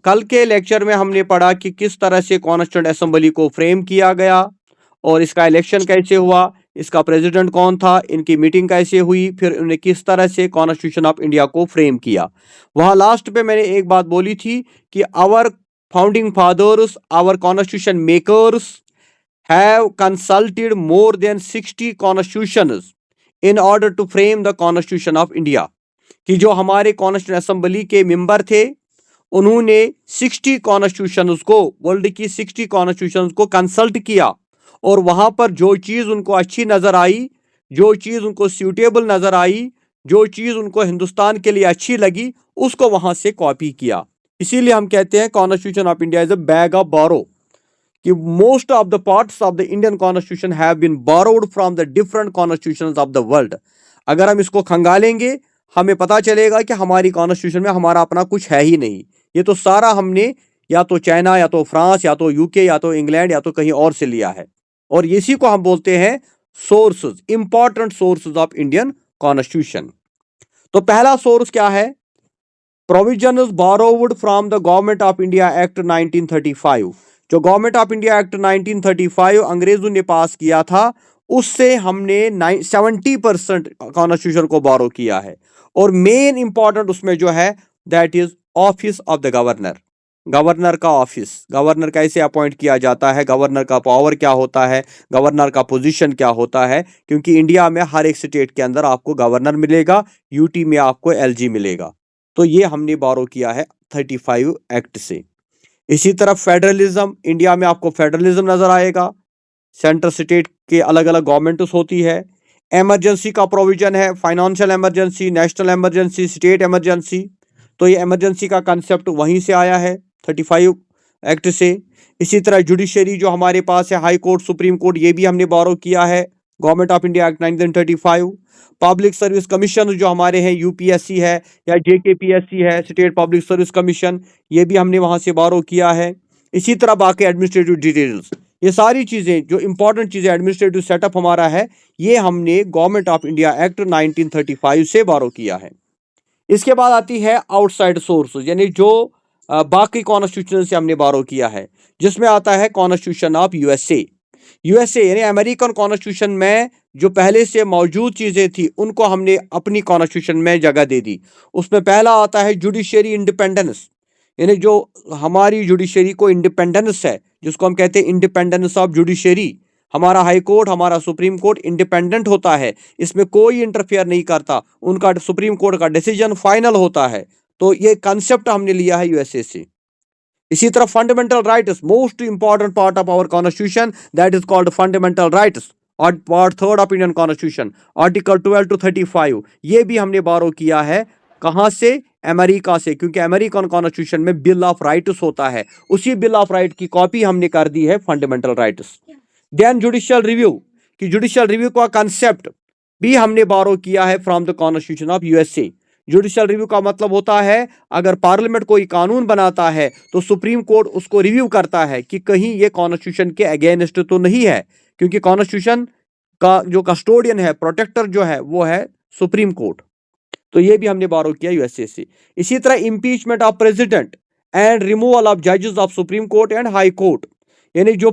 कल के लेक्चर में हमने पढ़ा कि किस तरह से कॉन्स्टिट्यूंट असेंबली को फ्रेम किया गया और इसका इलेक्शन कैसे हुआ, इसका प्रेसिडेंट कौन था, इनकी मीटिंग कैसे हुई, फिर उन्हें किस तरह से कॉन्स्टिट्यूशन ऑफ इंडिया को फ्रेम किया। वहां लास्ट पे मैंने एक बात बोली थी कि our founding fathers, our constitution makers have consulted more than 60 constitutions in order to frame the constitution of India. कि जो हमारे कॉन्स्टिट्यूशन असेंबली के मेंबर थे उन्होंने 60 कॉन्स्टिट्यूशंस को, वर्ल्ड की 60 कॉन्स्टिट्यूशंस को कंसल्ट किया और वहां पर जो चीज उनको अच्छी नजर आई, जो चीज उनको सूटेबल नजर आई, जो चीज उनको हिंदुस्तान के लिए अच्छी लगी, उसको वहां से कॉपी किया। इसीलिए हम कहते हैं constitution of India is a bag of borrow, कि most of the parts of the Indian constitution have been borrowed from the different constitutions of the world. अगर हम इसको खंगालेंगे हमें पता चलेगा कि हमारी कॉन्स्टिट्यूशन में हमारा अपना कुछ है ही नहीं। ये तो सारा हमने या तो चाइना, या तो फ्रांस, या तो यूके, या तो इंग्लैंड, या तो कहीं और से लिया है। और इसी को हम बोलते हैं sources, important sources of Indian constitution. तो पहला सोर्स क्या है? Provisions borrowed from the government of India act 1935। जो गवर्नमेंट ऑफ इंडिया एक्ट 1935 अंग्रेजों ने पास किया था, उससे हमने 70% कॉन्स्टिट्यूशन को बोरो किया है। और मेन इंपॉर्टेंट उसमें जो है that is office of the governor. Governor का ऑफिस, गवर्नर कैसे अपॉइंट किया जाता है, गवर्नर का पावर क्या होता है, गवर्नर का पोजीशन क्या होता है। क्योंकि इंडिया में हर एक स्टेट के अंदर आपको गवर्नर मिलेगा, यूटी में आपको एलजी मिलेगा। तो ये हमने बोरो किया है 35 एक्ट से। इसी तरह फेडरलिज्म, इंडिया में आपको फेडरलिज्म नजर आएगा, सेंट्रल स्टेट के अलग अलग गवर्नमेंट्स होती है। इमरजेंसी का प्रोविजन है, financial emergency, national emergency, state emergency. तो ये इमरजेंसी का कंसेप्ट वहीं से आया है 35 एक्ट से। इसी तरह जुडिशरी जो हमारे पास है, हाई कोर्ट, सुप्रीम कोर्ट, ये भी हमने बोरो किया है government of India act 1935। Public service commission जो हमारे हैं, यूपीएससी है या जेकेपीएससी है, स्टेट पब्लिक सर्विस कमीशन, ये भी हमने वहां से बोरो किया है। इसी तरह बाकी एडमिनिस्ट्रेटिव डिटेल्स, ये सारी चीजें जो इंपॉर्टेंट चीजें, एडमिनिस्ट्रेटिव सेटअप हमारा है, ये हमने गवर्नमेंट ऑफ इंडिया एक्ट 1935 से बोरो किया है। इसके बाद आती है आउटसाइड सोर्स, यानी जो बाकी कॉन्स्टिट्यूशन से हमने बोरो किया है, जिसमें आता है कॉन्स्टिट्यूशन ऑफ यूएसए। यूएसए यानी अमेरिकन कॉन्स्टिट्यूशन में जो पहले से मौजूद चीजें थी उनको हमने अपनी कॉन्स्टिट्यूशन में जगह दे दी। उसमें पहला आता है जुडिशरी इंडिपेंडेंस, यानी जो हमारी जुडिशरी को इंडिपेंडेंस है, जिसको हम कहते हैं इंडिपेंडेंस ऑफ जुडिशरी। हमारा हाई कोर्ट, हमारा सुप्रीम कोर्ट इंडिपेंडेंट होता है, इसमें कोई इंटरफेयर नहीं करता, उनका सुप्रीम कोर्ट का डिसीजन फाइनल होता है। तो ये कंसेप्ट हमने लिया है यूएसए से। इसी तरह fundamental rights, most important part of our constitution, that is called fundamental rights, और part 3 of Indian constitution, article 12 to 35, ये भी हमने बोरो किया है। कहां से? अमेरिका से, क्योंकि अमेरिकन कॉन्स्टिट्यूशन में बिल ऑफ राइट्स होता है, उसी बिल ऑफ राइट की कॉपी हमने कर दी है fundamental rights. Then judicial review, कि जुडिशियल रिव्यू का कंसेप्ट भी हमने बोरो किया है from the constitution of USA. Judicial review का मतलब होता है अगर पार्लियामेंट कोई कानून बनाता है तो सुप्रीम कोर्ट उसको रिव्यू करता है कि कहीं ये कॉन्स्टिट्यूशन के अगेंस्ट तो नहीं है, क्योंकि कॉन्स्टिट्यूशन का जो कस्टोडियन है, प्रोटेक्टर जो है, वो है सुप्रीम कोर्ट। तो ये भी हमने बोरो किया यूएसए से। इसी तरह impeachment of president and removal of जजेस of Supreme Court and High Court, यानी जो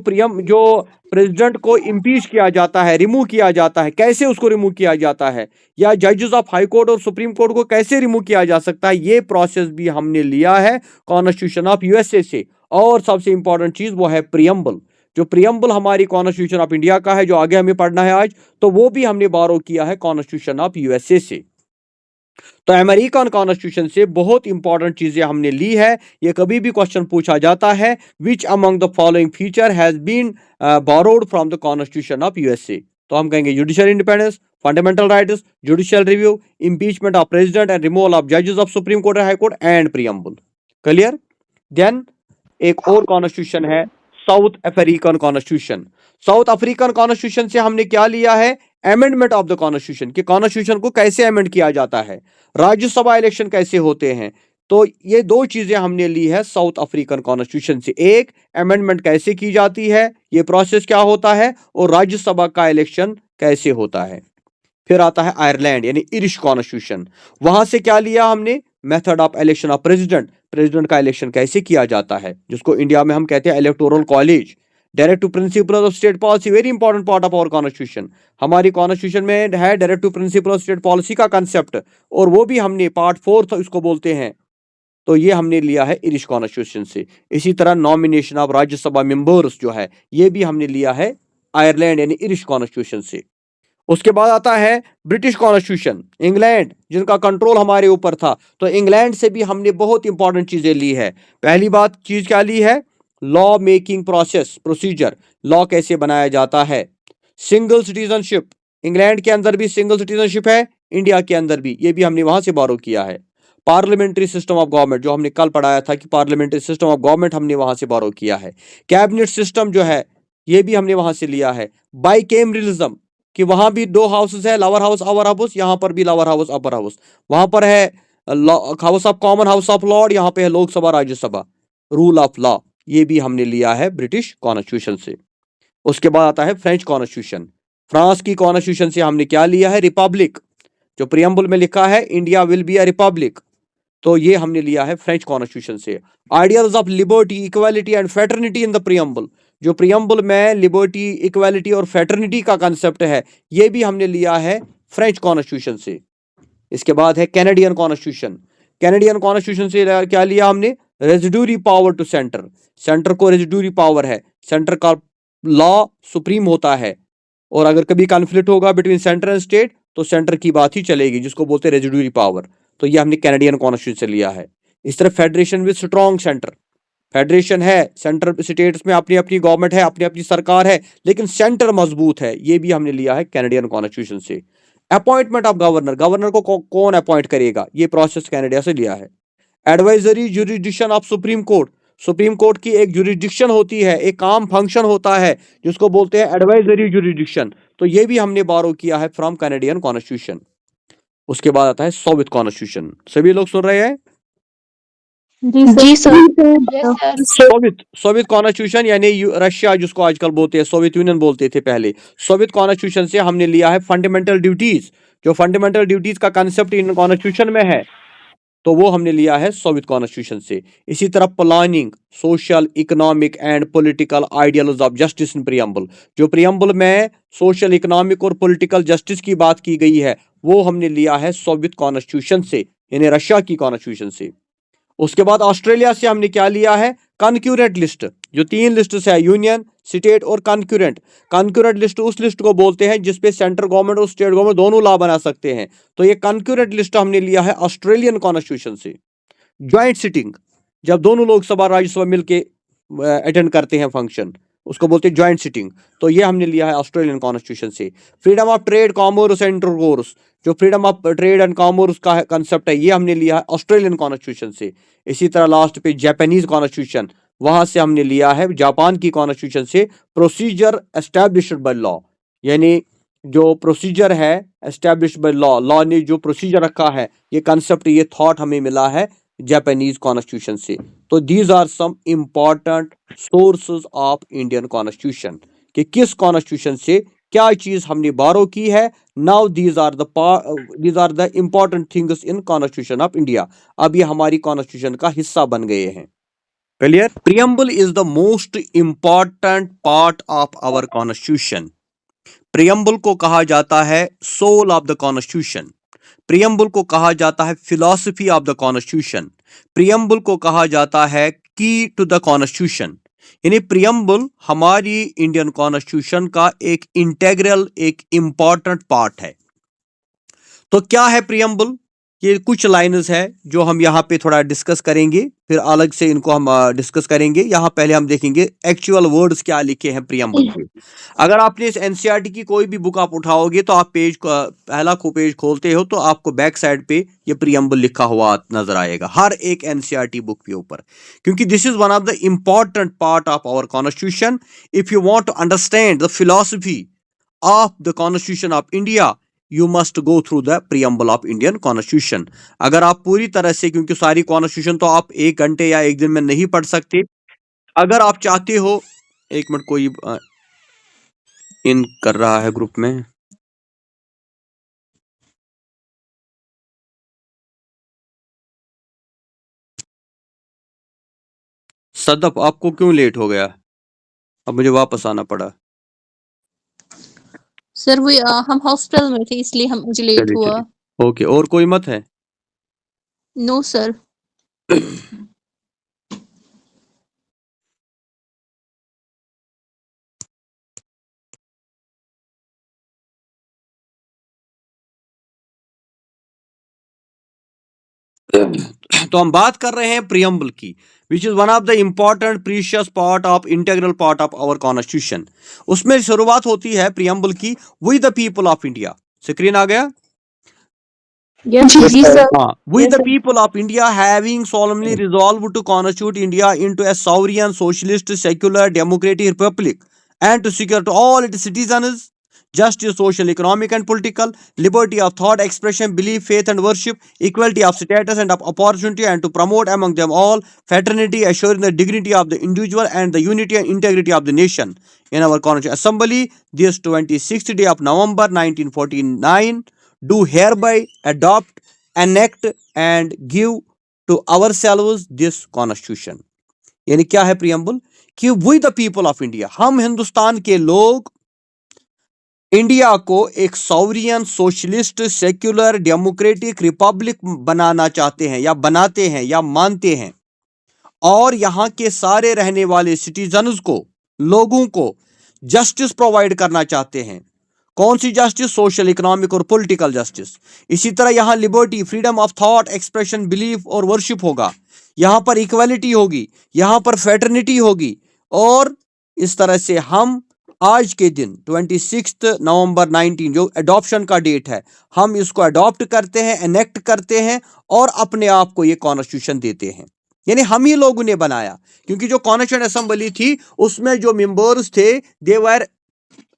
प्रेसिडेंट को इम्पीच किया जाता है, रिमूव किया जाता है, कैसे उसको रिमूव किया जाता है, या जजेस ऑफ हाई कोर्ट और सुप्रीम कोर्ट को कैसे रिमूव किया जा सकता है, ये प्रोसेस भी हमने लिया है कॉन्स्टिट्यूशन ऑफ यूएसए से। और सबसे इंपॉर्टेंट चीज वो है प्रियम्बल, जो प्रियम्बल हमारी कॉन्स्टिट्यूशन ऑफ इंडिया का है, जो आगे हमें पढ़ना है आज, तो वो भी हमने बोरो किया है कॉन्स्टिट्यूशन ऑफ यूएसए से। तो अमेरिकन कॉन्स्टिट्यूशन से बहुत इंपॉर्टेंट चीजें हमने ली है। ये कभी भी क्वेश्चन पूछा जाता है, which among the following feature has been borrowed from the constitution of USA, तो हम कहेंगे judicial independence, fundamental rights, judicial review, impeachment of president and removal of जजेस of Supreme Court and High Court and preamble. Clear? Then एक और constitution है South African constitution. South African constitution से हमने क्या लिया है? अमेंडमेंट ऑफ द कॉन्स्टिट्यूशन, कि कॉन्स्टिट्यूशन को कैसे अमेंड किया जाता है, राज्यसभा इलेक्शन कैसे होते हैं। तो ये दो चीजें हमने ली है साउथ अफ्रीकन कॉन्स्टिट्यूशन से, एक अमेंडमेंट कैसे की जाती है, ये प्रोसेस क्या होता है, और राज्यसभा का इलेक्शन कैसे होता है। फिर आता है आयरलैंड यानी इरिश कॉन्स्टिट्यूशन, वहां से क्या लिया हमने? Method of election of president, president का इलेक्शन कैसे किया जाता है, जिसको इंडिया में हम कहते हैं electoral college. Directive principle of state policy, very important part of our constitution. हमारी कॉन्स्टिट्यूशन में है directive principle of state policy का कंसेप्ट, और वो भी हमने पार्ट 4 इसको बोलते हैं, तो ये हमने लिया है इरिश कॉन्स्टिट्यूशन से। इसी तरह नॉमिनेशन ऑफ राज्यसभा मेंबर्स जो है, ये भी हमने लिया है आयरलैंड यानी इरिश कॉन्स्टिट्यूशन से। उसके बाद आता है ब्रिटिश कॉन्स्टिट्यूशन, इंग्लैंड जिनका कंट्रोल हमारे ऊपर था, तो इंग्लैंड से भी हमने बहुत इंपॉर्टेंट चीजें ली है। पहली बात चीज क्या ली है, law making process, procedure, law कैसे बनाया जाता है। सिंगल सिटीजनशिप, इंग्लैंड के अंदर भी सिंगल सिटीजनशिप है, इंडिया के अंदर भी, ये भी हमने वहां से बोरो किया है। पार्लियामेंट्री सिस्टम ऑफ गवर्नमेंट, जो हमने कल पढ़ाया था कि पार्लियामेंट्री सिस्टम ऑफ गवर्नमेंट हमने वहां से बोरो किया है। कैबिनेट सिस्टम जो है, ये भी हमने वहां से लिया है। बाइकेमरलिज्म, कि वहां भी 2 हाउसेस है, लोअर हाउस अपर हाउस, यहाँ पर भी लोअर हाउस अपर हाउस। वहां पर है house of common, house of Lord, यहाँ पे है Lok Sabha Rajya Sabha. Rule of law, ये भी हमने लिया है ब्रिटिश कॉन्स्टिट्यूशन से। उसके बाद आता है फ्रेंच कॉन्स्टिट्यूशन। फ्रांस की कॉन्स्टिट्यूशन से हमने क्या लिया है, रिपब्लिक। जो प्रियम्बल में लिखा है India will be a republic, तो ये हमने लिया है फ्रेंच कॉन्स्टिट्यूशन से। Ideals of liberty, equality and fraternity in the preamble, जो प्रियम्बल में लिबर्टी, इक्वालिटी और फेटर्निटी का कंसेप्ट है, ये भी हमने लिया है फ्रेंच कॉन्स्टिट्यूशन से। इसके बाद है कैनेडियन कॉन्स्टिट्यूशन। कैनेडियन कॉन्स्टिट्यूशन से क्या लिया हमने, residuary power to centre, centre को रेजिड्यूरी पावर है, सेंटर का लॉ सुप्रीम होता है, और अगर कभी कॉन्फ्लिक्ट होगा बिटवीन सेंटर एंड स्टेट, तो सेंटर की बात ही चलेगी, जिसको बोलते हैं रेजिड्यूरी पावर। तो ये हमने कैनेडियन कॉन्स्टिट्यूशन से लिया है। इस तरह federation with strong centre, federation है, सेंटर स्टेट्स में अपनी अपनी गवर्नमेंट है, अपनी अपनी सरकार है, लेकिन सेंटर मजबूत है, ये भी हमने लिया है कैनेडियन कॉन्स्टिट्यूशन से। अपॉइंटमेंट ऑफ गवर्नर, गवर्नर को कौन अपॉइंट करेगा, ये प्रोसेस कनाडा से लिया है। Advisory jurisdiction of Supreme court, supreme court की एक जुरिडिक्शन होती है, एक काम फंक्शन होता है, जिसको बोलते हैं एडवाइजरी जुरिडिक्शन, तो ये भी हमने बोरो किया है फ्रॉम कैनेडियन कॉन्स्टिट्यूशन। उसके बाद आता है सोवियत कॉन्स्टिट्यूशन। सभी लोग सुन रहे हैं? जी सर। सोवियत सोवियत कॉन्स्टिट्यूशन यानी रशिया, जिसको आजकल बोलते हैं, सोवियत यूनियन बोलते थे पहले। सोवियत कॉन्स्टिट्यूशन से हमने लिया है फंडामेंटल ड्यूटीज, जो फंडामेंटल ड्यूटीज का कंसेप्ट इन कॉन्स्टिट्यूशन में है, तो वो हमने लिया है सोवियत कॉन्स्टिट्यूशन से। इसी तरह planning, social, economic and political ideals of justice in preamble, जो प्रियम्बल में सोशल, इकोनॉमिक और पॉलिटिकल जस्टिस की बात की गई है, वो हमने लिया है सोवियत कॉन्स्टिट्यूशन से, यानी रशिया की कॉन्स्टिट्यूशन से। उसके बाद ऑस्ट्रेलिया से हमने क्या लिया है, कॉन्क्यूरेंट लिस्ट, जो 3 लिस्ट है, यूनियन, स्टेट और कॉन्क्यूरेंट। कॉन्क्यूरेंट लिस्ट उस लिस्ट को बोलते हैं जिसपे सेंट्रल गवर्नमेंट और स्टेट गवर्नमेंट दोनों लॉ बना सकते हैं, तो ये कॉन्क्यूरेंट लिस्ट हमने लिया है ऑस्ट्रेलियन कॉन्स्टिट्यूशन से। ज्वाइंट सिटिंग, जब दोनों लोकसभा राज्यसभा मिलके अटेंड करते हैं फंक्शन, उसको बोलते हैं ज्वाइंट सिटिंग, तो ये हमने लिया है ऑस्ट्रेलियन कॉन्स्टिट्यूशन से। Freedom of trade, commerce and intercourse, जो freedom of trade and commerce का कंसेप्ट है, ये हमने लिया है ऑस्ट्रेलियन कॉन्स्टिट्यूशन से। इसी तरह लास्ट पे जापानीज कॉन्स्टिट्यूशन, वहां से हमने लिया है जापान की कॉन्स्टिट्यूशन से, प्रोसीजर एस्टैब्लिश्ड बाय लॉ, यानी जो प्रोसीजर है एस्टैब्लिश्ड बाय लॉ, लॉ ने जो प्रोसीजर रखा है, ये कंसेप्ट, ये थॉट हमें मिला है जापानीज कॉन्स्टिट्यूशन से। तो these are some important sources of Indian constitution, कि किस कॉन्स्टिट्यूशन से क्या चीज हमने बारो की है। Now these are the important things in constitution of India. अब ये हमारी कॉन्स्टिट्यूशन का हिस्सा बन गए हैं। Clear? Preamble is the most important part of our constitution. Preamble को कहा जाता है soul of the constitution. Preamble को कहा जाता है philosophy of the constitution. Preamble को कहा जाता है की टू द कॉन्स्टिट्यूशन। यानी प्रियम्बल हमारी इंडियन कॉन्स्टिट्यूशन का एक इंटेग्रल, एक इंपॉर्टेंट पार्ट है। तो क्या है प्रियम्बल, ये कुछ लाइन्स है जो हम यहाँ पे थोड़ा डिस्कस करेंगे, फिर अलग से इनको हम डिस्कस करेंगे। यहाँ पहले हम देखेंगे एक्चुअल वर्ड्स क्या लिखे हैं प्रियम्बल पे। अगर आपने इस एनसीईआरटी की कोई भी बुक आप उठाओगे, तो आप पहला पेज खोलते हो, तो आपको बैक साइड पे ये प्रियम्बल लिखा हुआ नजर आएगा, हर एक एनसीईआरटी बुक के ऊपर, क्योंकि this is one of the important part of our constitution. If you want to understand the philosophy of the constitution of India, you must go through the preamble of Indian constitution. अगर आप पूरी तरह से, क्योंकि सारी constitution तो आप 1 घंटे या 1 दिन में नहीं पढ़ सकते, अगर आप चाहते हो, 1 मिनट, कोई इन कर रहा है ग्रुप में। सदफ, आपको क्यों लेट हो गया? अब मुझे वापस आना पड़ा। सर वो हम हॉस्पिटल में थे इसलिए हम मुझे लेट चलिए हुआ। चलिए, ओके। और कोई मत है? No sir. तो हम बात कर रहे हैं प्रियम्बल की, which is one of the important precious part of integral part of our constitution. उसमें शुरुआत होती है प्रियम्बल की, we the people of India. Screen आ गया? जी सर। हाँ, we the people of India having solemnly resolved to constitute India into a sovereign, socialist, secular, democratic republic, and to secure to all its citizens justice, social, economic, and political, liberty of thought, expression, belief, faith, and worship, equality of status and of opportunity, and to promote among them all fraternity, assuring the dignity of the individual and the unity and integrity of the nation. In our Constitutional Assembly, this 26th day of November 1949, do hereby adopt, enact and give to ourselves this constitution। यानी क्या है preamble? कि we the people of India, हम हिंदुस्तान के लोग India को एक sovereign, socialist, secular, democratic republic बनाना चाहते हैं या बनाते हैं या मानते हैं, और यहां के सारे रहने वाले सिटीजन्स को, लोगों को जस्टिस प्रोवाइड करना चाहते हैं। कौन सी जस्टिस? सोशल, इकोनॉमिक और पॉलिटिकल जस्टिस। इसी तरह यहां liberty, freedom of thought, expression, belief और वर्शिप होगा। यहां पर इक्वालिटी होगी, यहां पर फ्रेटर्निटी होगी। और इस तरह से हम आज के दिन 26 नवंबर 19 जो अडॉप्शन का डेट है, हम इसको अडॉप्ट करते हैं, एनेक्ट करते हैं और अपने आप को ये कॉन्स्टिट्यूशन देते हैं। यानी हम ही लोगों ने बनाया, क्योंकि जो कॉन्स्टिट्यूशन असेंबली थी उसमें जो मेंबर्स थे, दे वर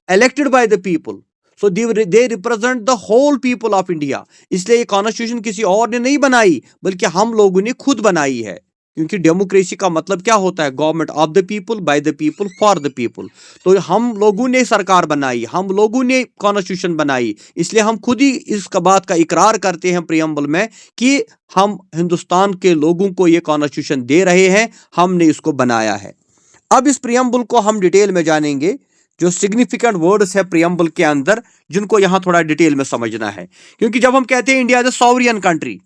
elected by the people, so they represent the whole people of India। इसलिए ये कॉन्स्टिट्यूशन किसी और ने नहीं बनाई, बल्कि हम लोगों ने खुद बनाई है। क्योंकि डेमोक्रेसी का मतलब क्या होता है? Government of the people, by the people, for the people. तो हम लोगों ने सरकार बनाई, हम लोगों ने कॉन्स्टिट्यूशन बनाई, इसलिए हम खुद ही इस बात का इकरार करते हैं प्रियम्बल में कि हम हिंदुस्तान के लोगों को ये कॉन्स्टिट्यूशन दे रहे हैं, हमने इसको बनाया है। अब इस प्रियम्बल को हम डिटेल में जानेंगे, जो सिग्निफिकेंट वर्ड्स है प्रियम्बल के अंदर, जिनको यहां थोड़ा डिटेल में समझना है। क्योंकि जब हम कहते हैं India is a sovereign country,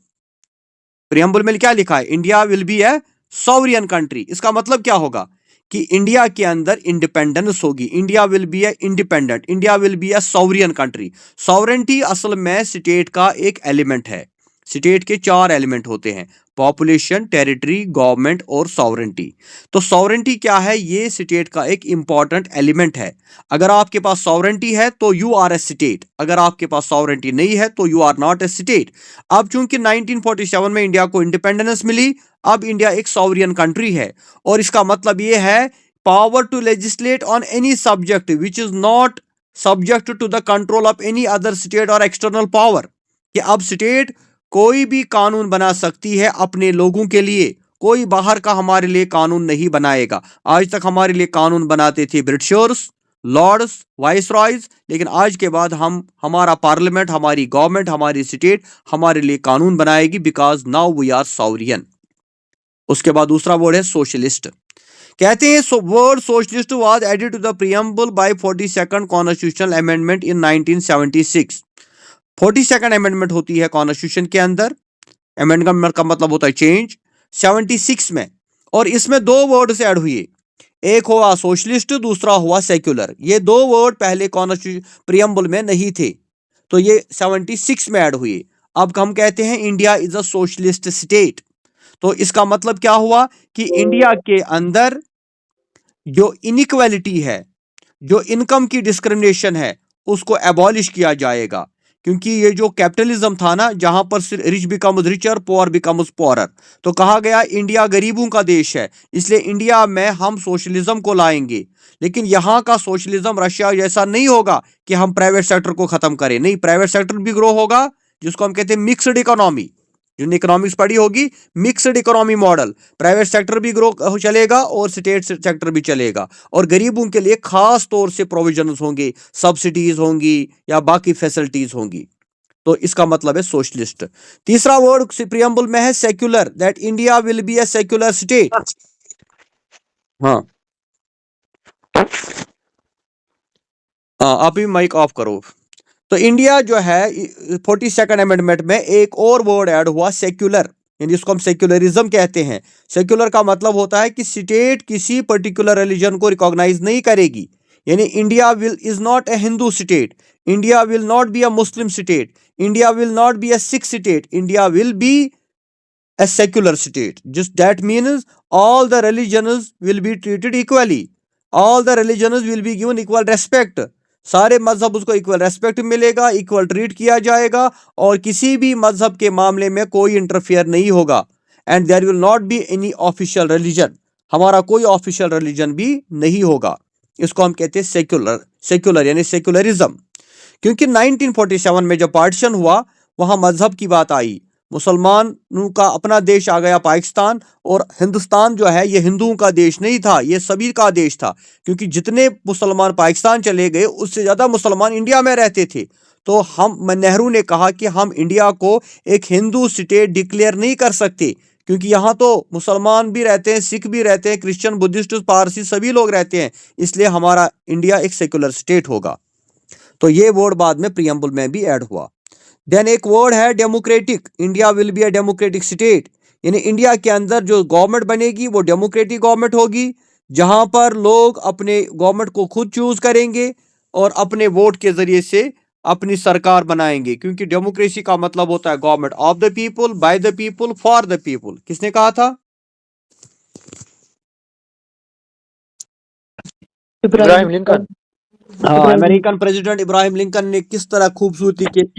preamble में क्या लिखा है? India will be a sovereign country. इसका मतलब क्या होगा? कि इंडिया के अंदर इंडिपेंडेंस होगी। India will be a independent, India will be a sovereign country. Sovereignty असल में स्टेट का एक एलिमेंट है। स्टेट के 4 एलिमेंट होते हैं: पॉपुलेशन, टेरिटरी, गवर्नमेंट और सॉवरेंटी। तो सॉवरेंटी क्या है? ये स्टेट का एक इंपॉर्टेंट एलिमेंट है। अगर आपके पास सॉवरेंटी है तो यू आर ए स्टेट, अगर आपके पास सॉवरेंटी नहीं है तो you are not a state. अब चूंकि 1947 में इंडिया को इंडिपेंडेंस मिली, अब इंडिया एक सॉवरियन कंट्री है। और इसका मतलब ये है power to legislate on any subject which is not subject to the control of any other state और एक्सटर्नल पावर। कि अब स्टेट कोई भी कानून बना सकती है अपने लोगों के लिए, कोई बाहर का हमारे लिए कानून नहीं बनाएगा। आज तक हमारे लिए कानून बनाते थे ब्रिटिशर्स, लॉर्ड्स, वाइसरॉयज, लेकिन आज के बाद हमारा पार्लियामेंट, हमारी गवर्नमेंट, हमारी स्टेट हमारे लिए कानून बनाएगी, because now we are sovereign. उसके बाद दूसरा वर्ड है सोशलिस्ट। कहते हैं word socialist was added to the preamble by 42nd constitutional amendment in 1976। 42nd amendment होती है कॉन्स्टिट्यूशन के अंदर। अमेंडमेंट का मतलब होता है चेंज। 76 में, और इसमें 2 वर्ड से ऐड हुए, एक हुआ सोशलिस्ट, दूसरा हुआ सेक्युलर। ये 2 वर्ड पहले कॉन्स्टिट्यूशन प्रीएम्बल में नहीं थे, तो ये 76 में ऐड हुए। अब हम कहते हैं India is a socialist state. तो इसका मतलब क्या हुआ? कि इंडिया के अंदर जो इनइक्वालिटी है, जो इनकम की डिस्क्रिमिनेशन है, उसको एबॉलिश किया जाएगा। क्योंकि ये जो कैपिटलिज्म था ना, जहां पर rich becomes richer, poor becomes poorer, तो कहा गया इंडिया गरीबों का देश है, इसलिए इंडिया में हम सोशलिज्म को लाएंगे। लेकिन यहां का सोशलिज्म रशिया जैसा नहीं होगा कि हम प्राइवेट सेक्टर को खत्म करें। नहीं, प्राइवेट सेक्टर भी ग्रो होगा, जिसको हम कहते हैं मिक्सड इकोनॉमी। जिन इकोनॉमिक्स पढ़ी होगी, mixed economy model. Private sector भी ग्रो चलेगा और स्टेट सेक्टर भी चलेगा, और गरीबों के लिए खास तौर से प्रोविजंस होंगे, सब्सिडीज होंगी या बाकी फैसिलिटीज होंगी। तो इसका मतलब है सोशलिस्ट। तीसरा वर्ड प्रियम्बल में है secular, that India will be A secular state. हाँ आप भी माइक ऑफ करो। तो इंडिया जो है 42nd अमेंडमेंट में एक और वर्ड ऐड हुआ, सेक्युलर, यानी इसको हम सेक्युलरिज्म कहते हैं। सेक्युलर का मतलब होता है कि स्टेट किसी पर्टिकुलर रिलीजन को रिकॉग्नाइज नहीं करेगी। यानी India will is not a Hindu state, India will not be a Muslim state, India will not be a Sikh state, India will B a secular state. Just that means all the religions will be treated equally, all the religions will be given equal respect, सारे मजहब उसको equal respect मिलेगा, equal treat किया जाएगा, और किसी भी मजहब के मामले में कोई इंटरफेयर नहीं होगा। And there will not be any official religion, हमारा कोई ऑफिशियल रिलीजन भी नहीं होगा। इसको हम कहते हैं सेक्युलर, सेक्युलर यानी सेक्युलरिज्म। क्योंकि 1947 में जब पार्टीशन हुआ वहां मजहब की बात आई, मुसलमानों का अपना देश आ गया पाकिस्तान, और हिंदुस्तान जो है ये हिंदुओं का देश नहीं था, ये सभी का देश था। क्योंकि जितने मुसलमान पाकिस्तान चले गए उससे ज़्यादा मुसलमान इंडिया में रहते थे। तो हम नेहरू ने कहा कि हम इंडिया को एक हिंदू स्टेट डिक्लेयर नहीं कर सकते, क्योंकि यहाँ तो मुसलमान भी रहते हैं, सिख भी रहते हैं, क्रिश्चियन, बुद्धिस्ट, पारसी सभी लोग रहते हैं, इसलिए हमारा इंडिया एक सेक्युलर स्टेट होगा। तो ये वर्ड बाद में प्रियम्बल में भी ऐड हुआ। देन एक वर्ड है democratic, India will be a democratic state, यानी इंडिया के अंदर जो गवर्नमेंट बनेगी वो डेमोक्रेटिक गवर्नमेंट होगी, जहां पर लोग अपने गवर्नमेंट को खुद चूज करेंगे और अपने वोट के जरिए से अपनी सरकार बनाएंगे। क्योंकि डेमोक्रेसी का मतलब होता है government of the people, by the people, for the people. किसने कहा था? इब्राहिम लिंकन। हाँ, अमेरिकन प्रेसिडेंट इब्राहिम लिंकन ने किस तरह खूबसूरती के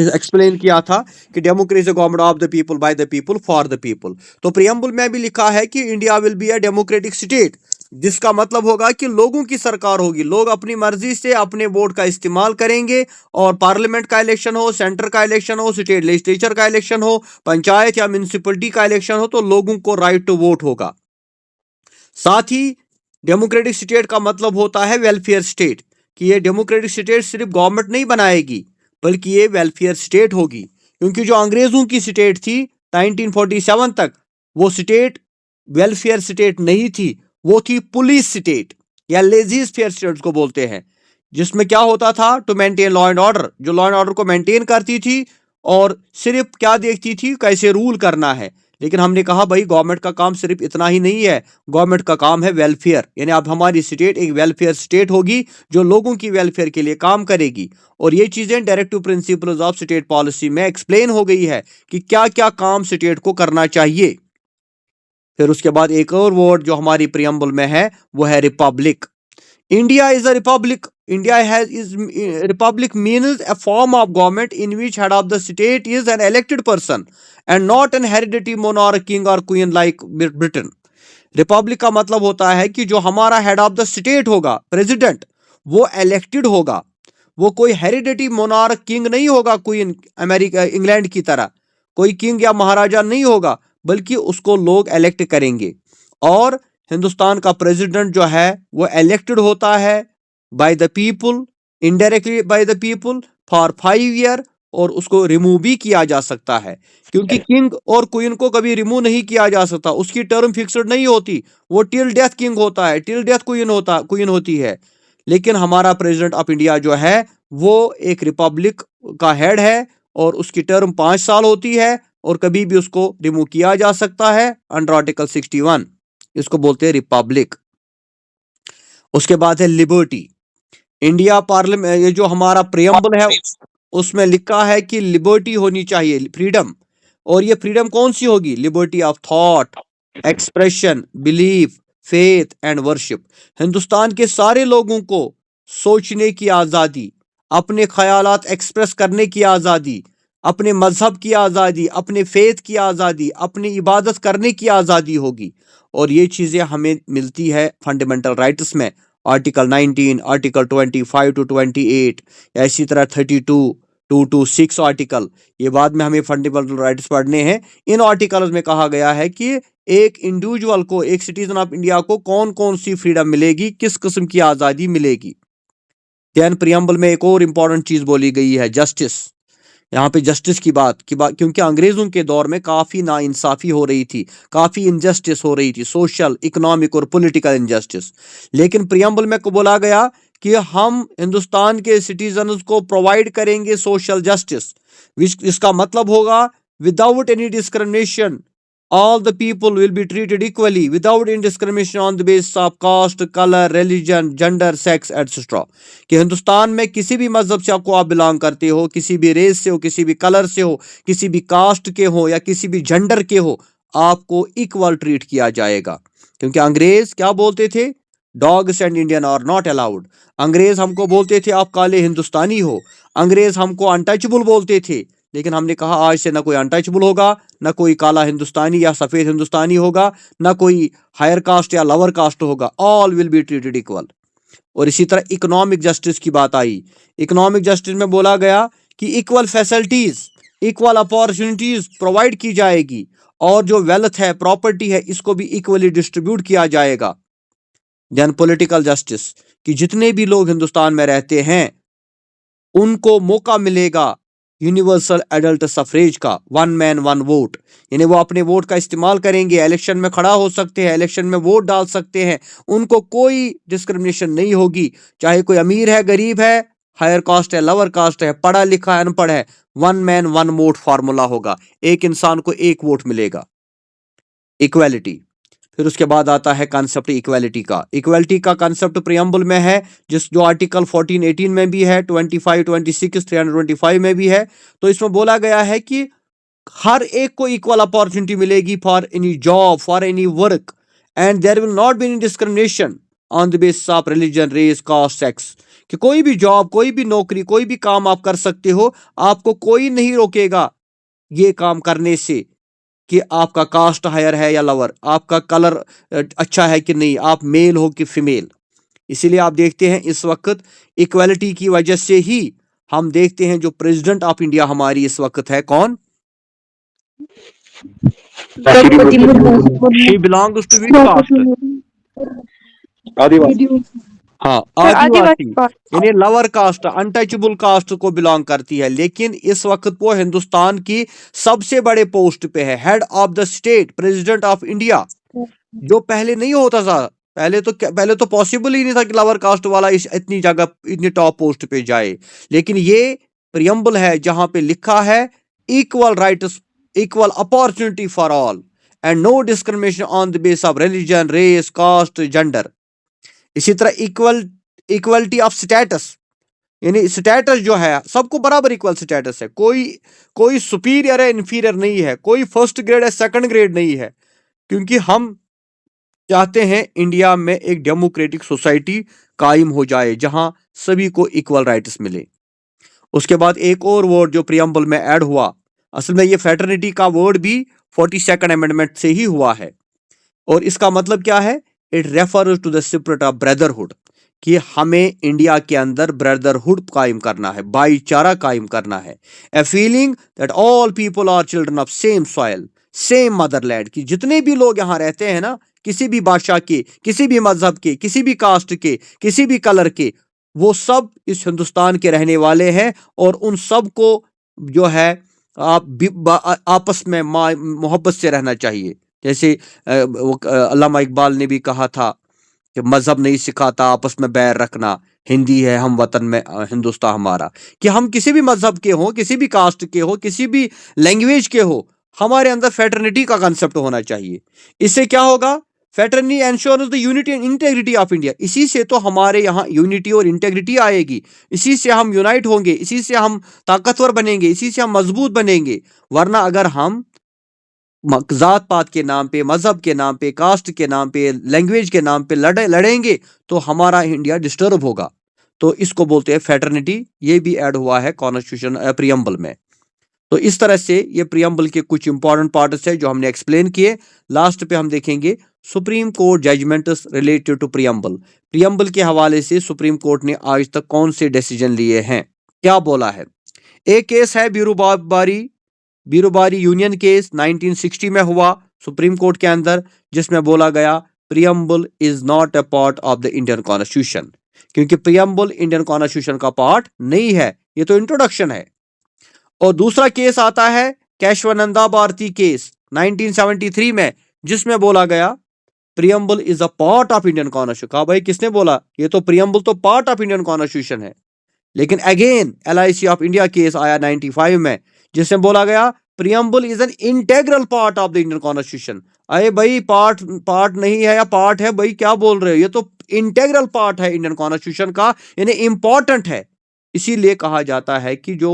एक्सप्लेन किया था कि democracy government of the people, by the people, for the people. तो प्रियम्बल में भी लिखा है कि India will be a democratic state, जिसका मतलब होगा कि लोगों की सरकार होगी, लोग अपनी मर्जी से अपने वोट का इस्तेमाल करेंगे, और पार्लियामेंट का इलेक्शन हो, सेंटर का इलेक्शन हो, स्टेट लेजिस्लेचर का इलेक्शन हो, पंचायत या म्यूनिसिपलिटी का इलेक्शन हो, तो लोगों को राइट टू वोट होगा। साथ ही डेमोक्रेटिक स्टेट का मतलब होता है वेलफेयर स्टेट, कि ये डेमोक्रेटिक स्टेट सिर्फ गवर्नमेंट नहीं बनाएगी बल्कि ये वेलफेयर स्टेट होगी। क्योंकि जो अंग्रेजों की स्टेट थी 1947 तक, वो स्टेट वेलफेयर स्टेट नहीं थी, वो थी पुलिस स्टेट या लेजीज फेयर स्टेट को बोलते हैं, जिसमें क्या होता था, to maintain law and order, जो लॉ एंड ऑर्डर को मेंटेन करती थी और सिर्फ क्या देखती थी, कैसे रूल करना है। लेकिन हमने कहा भाई गवर्नमेंट का काम सिर्फ इतना ही नहीं है, गवर्नमेंट का काम है वेलफेयर, यानी अब हमारी स्टेट एक वेलफेयर स्टेट होगी जो लोगों की वेलफेयर के लिए काम करेगी। और ये चीजें directive principles of state policy में एक्सप्लेन हो गई है कि क्या क्या काम स्टेट को करना चाहिए। फिर उसके बाद एक और वर्ड जो हमारी प्रियम्बल में है वो है Republic. India is a republic. India is republic means a form of government in which head of the state is an elected person and not an hereditary monarch, king or queen like Britain. Republic का मतलब होता है कि जो हमारा head of the state होगा, president, वो elected होगा, वो कोई हेरिडिटी मोनार्क किंग नहीं होगा, क्वीन अमेरिका इंग्लैंड की तरह कोई किंग या महाराजा नहीं होगा, बल्कि उसको लोग इलेक्ट करेंगे। और हिंदुस्तान का प्रेसिडेंट जो है वो इलेक्टेड होता है by the people, indirectly by the people for 5 year, और उसको रिमूव भी किया जा सकता है। क्योंकि किंग और क्वीन को कभी रिमूव नहीं किया जा सकता, उसकी टर्म फिक्स्ड नहीं होती, वो टिल डेथ किंग होता है, टिल डेथ क्वीन होती है। लेकिन हमारा प्रेसिडेंट ऑफ इंडिया जो है वो एक रिपब्लिक का हेड है, और उसकी टर्म 5 साल होती है, और कभी भी उसको रिमूव किया जा सकता है अंडर आर्टिकल 61। इसको बोलते हैं रिपब्लिक। उसके बाद है लिबर्टी। इंडिया पार्लियामेंट, ये जो हमारा प्रियम्बल है उसमें लिखा है कि लिबर्टी होनी चाहिए, फ्रीडम। और ये फ्रीडम कौन सी होगी? Liberty of thought, expression, belief, faith and worship. Hindustan के सारे लोगों को सोचने की आज़ादी, अपने ख्यालात एक्सप्रेस करने की आज़ादी, अपने मजहब की आज़ादी, अपने फेथ की आज़ादी, अपनी इबादत करने की आज़ादी होगी। और ये चीज़ें हमें मिलती है फंडामेंटल राइट्स में, आर्टिकल 19, आर्टिकल 25 to 28, या इसी तरह 32 to 6 आर्टिकल, ये बाद में हमें फंडामेंटल राइट्स पढ़ने हैं। इन आर्टिकल्स में कहा गया है कि एक इंडिविजुअल को, एक सिटीजन ऑफ इंडिया को कौन कौन सी फ्रीडम मिलेगी, किस किस्म की आज़ादी मिलेगी। दैन प्रियम्बल में एक और इंपॉर्टेंट चीज़ बोली गई है, जस्टिस, यहाँ पे जस्टिस की बात क्योंकि अंग्रेजों के दौर में काफी नाइंसाफी हो रही थी, काफी इनजस्टिस हो रही थी, सोशल, इकोनॉमिक और पॉलिटिकल इनजस्टिस। लेकिन प्रियम्बल में को बोला गया कि हम हिंदुस्तान के सिटीजन्स को प्रोवाइड करेंगे सोशल जस्टिस। इसका मतलब होगा without any discrimination all the people will be treated equally without any discrimination on the basis of caste, color, religion, gender, sex, etc. कि हिंदुस्तान में किसी भी मजहब से आपको आप बिलोंग करते हो, किसी भी रेस से हो, किसी भी कलर से हो, किसी भी कास्ट के हो या किसी भी जेंडर के हो, आपको इक्वल ट्रीट किया जाएगा। क्योंकि अंग्रेज क्या बोलते थे? Dogs and Indian are not allowed. अंग्रेज हमको बोलते थे आप काले हिंदुस्तानी हो, अंग्रेज हमको अनटचेबल बोलते थे। लेकिन हमने कहा आज से ना कोई अनटचेबल होगा, ना कोई काला हिंदुस्तानी या सफेद हिंदुस्तानी होगा, ना कोई हायर कास्ट या लोअर कास्ट होगा, all will be treated equal. और इसी तरह इकोनॉमिक जस्टिस की बात आई। इकोनॉमिक जस्टिस में बोला गया कि equal facilities, equal opportunities provide की जाएगी और जो वेल्थ है, प्रॉपर्टी है, इसको भी इक्वली डिस्ट्रीब्यूट किया जाएगा। देन पॉलिटिकल जस्टिस कि जितने भी लोग हिंदुस्तान में रहते हैं उनको मौका मिलेगा यूनिवर्सल एडल्ट सफरेज का, वन मैन वन वोट, यानी वो अपने वोट का इस्तेमाल करेंगे, इलेक्शन में खड़ा हो सकते हैं, इलेक्शन में वोट डाल सकते हैं, उनको कोई डिस्क्रिमिनेशन नहीं होगी, चाहे कोई अमीर है, गरीब है, हायर कास्ट है, लोअर कास्ट है, पढ़ा लिखा है, अनपढ़ है, one man one vote formula होगा, एक इंसान को एक वोट मिलेगा। इक्वालिटी। फिर उसके बाद आता है कॉन्सेप्ट इक्वालिटी का। इक्वालिटी का कॉन्सेप्ट प्रियम्बल में है, जो आर्टिकल 14-18 में भी है, 25, 26, 325 में भी है। तो इसमें बोला गया है कि हर एक को इक्वल अपॉर्चुनिटी मिलेगी for any job, for any work, and there will not be any discrimination on the basis of religion, race, caste, sex. कि कोई भी जॉब, कोई भी नौकरी, कोई भी काम आप कर सकते हो, आपको कोई नहीं रोकेगा ये काम करने से कि आपका कास्ट हायर है या लोअर, आपका कलर अच्छा है कि नहीं, आप मेल हो कि फीमेल। इसीलिए आप देखते हैं इस वक्त इक्वालिटी की वजह से ही हम देखते हैं जो प्रेसिडेंट ऑफ इंडिया हमारी इस वक्त है, कौन? Draupadi Murmu. She belongs to which caste? Adivasi. हाँ, सर आदिवासी, आदिवासी कास्ट। यानी लोअर कास्ट, अनटचेबल कास्ट को बिलोंग करती है। लेकिन इस वक्त वो हिंदुस्तान की सबसे बड़े पोस्ट पे है, head of the state, president of India, जो पहले नहीं होता था। पहले तो पॉसिबल ही नहीं था कि लोअर कास्ट वाला इतनी जगह, इतनी टॉप पोस्ट पे जाए। लेकिन ये प्रियम्बल है जहां पे लिखा है equal rights, equal opportunity for all and no discrimination on the base of religion, race, caste, gender. इसी तरह इक्वलिटी ऑफ स्टेटस, यानी स्टेटस जो है सबको बराबर इक्वल स्टेटस है, कोई सुपीरियर है, इंफीरियर नहीं है, कोई फर्स्ट ग्रेड है, सेकंड ग्रेड नहीं है। क्योंकि हम चाहते हैं इंडिया में एक डेमोक्रेटिक सोसाइटी कायम हो जाए जहां सभी को इक्वल राइट्स मिले। उसके बाद एक और वर्ड जो प्रियम्बल में ऐड हुआ, असल में ये फ्रेटर्निटी का वर्ड भी 42nd अमेंडमेंट से ही हुआ है। और इसका मतलब क्या है? It refers to the spirit of brotherhood, कि हमें इंडिया के अंदर ब्रदरहुड कायम करना है, भाईचारा कायम करना है। A feeling that all people are children of same soil, same motherland, की जितने भी लोग यहाँ रहते हैं ना, किसी भी भाषा के, किसी भी मजहब के, किसी भी कास्ट के, किसी भी कलर के, वो सब इस हिंदुस्तान के रहने वाले हैं। और उन सब को जो है आपस में मोहब्बत से रहना चाहिए। जैसे अल्लामा इकबाल ने भी कहा था कि मजहब नहीं सिखाता आपस में बैर रखना, हिंदी है हम वतन में हिंदुस्तान हमारा। कि हम किसी भी मजहब के हो, किसी भी कास्ट के हो, किसी भी लैंग्वेज के हो, हमारे अंदर फ्रेटर्निटी का कंसेप्ट होना चाहिए। इससे क्या होगा? Fraternity ensures the unity and integrity of India. इसी से तो हमारे यहाँ यूनिटी और इंटेग्रिटी आएगी, इसी से हम यूनाइट होंगे, इसी से हम ताकतवर बनेंगे, इसी से हम मजबूत बनेंगे। वरना अगर हम जात पात के नाम पे, मजहब के नाम पे, कास्ट के नाम पे, लैंग्वेज के नाम पे लड़ेंगे तो हमारा इंडिया डिस्टर्ब होगा। तो इसको बोलते हैं फ्रेटर्निटी। ये भी ऐड हुआ है कॉन्स्टिट्यूशन प्रियम्बल में। तो इस तरह से ये प्रियम्बल के कुछ इंपॉर्टेंट पार्ट्स है जो हमने एक्सप्लेन किए। लास्ट पे हम देखेंगे supreme court judgments related to preamble. Preamble के हवाले से सुप्रीम कोर्ट ने आज तक कौन से डिसीजन लिए हैं, क्या बोला है। एक केस है बीरूबारी यूनियन केस 1960 में हुआ सुप्रीम कोर्ट के अंदर, जिसमें बोला गया preamble is not a part of the Indian constitution, क्योंकि प्रियम्बल इंडियन कॉन्स्टिट्यूशन का पार्ट नहीं है, ये तो इंट्रोडक्शन है। और दूसरा केस आता है केशवानंदा भारती केस 1973 में, जिसमें बोला गया preamble is a part of Indian constitution. कहा भाई किसने बोला, ये तो प्रियम्बल तो पार्ट ऑफ इंडियन कॉन्स्टिट्यूशन है। लेकिन again LIC of India case आया 95 में, जिसमें बोला गया preamble is an integral part of the Indian constitution. अरे भाई पार्ट नहीं है या पार्ट है, भाई क्या बोल रहे हो, ये तो इंटेग्रल पार्ट है इंडियन कॉन्स्टिट्यूशन का, यानी इंपॉर्टेंट है। इसीलिए कहा जाता है कि जो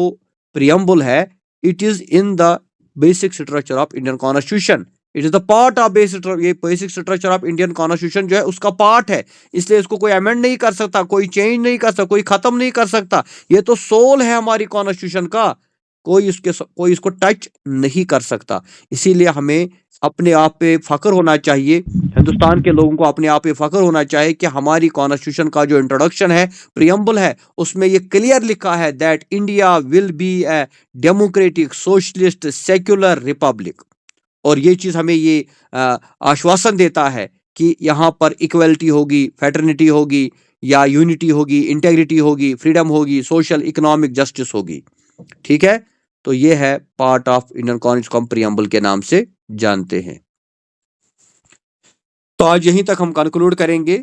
प्रियम्बल है it is in the basic structure of Indian constitution, it is the part of basic structure of Indian constitution जो है उसका पार्ट है। इसलिए इसको कोई अमेंड नहीं कर सकता, कोई चेंज नहीं कर सकता, कोई खत्म नहीं कर सकता। ये तो सोल है हमारी कॉन्स्टिट्यूशन का, कोई इसको टच नहीं कर सकता। इसीलिए हमें अपने आप पे फख्र होना चाहिए, हिंदुस्तान के लोगों को अपने आप पे फख्र होना चाहिए कि हमारी कॉन्स्टिट्यूशन का जो इंट्रोडक्शन है, प्रियम्बल है, उसमें ये क्लियर लिखा है that India will be a democratic socialist secular Republic. और ये चीज हमें ये आश्वासन देता है कि यहाँ पर इक्वलिटी होगी, फेटर्निटी होगी, या यूनिटी होगी, इंटेग्रिटी होगी, फ्रीडम होगी, सोशल इकोनॉमिक जस्टिस होगी। ठीक है, तो ये है part of Indian constitution preamble के नाम से जानते हैं। तो आज यहीं तक हम कंक्लूड करेंगे।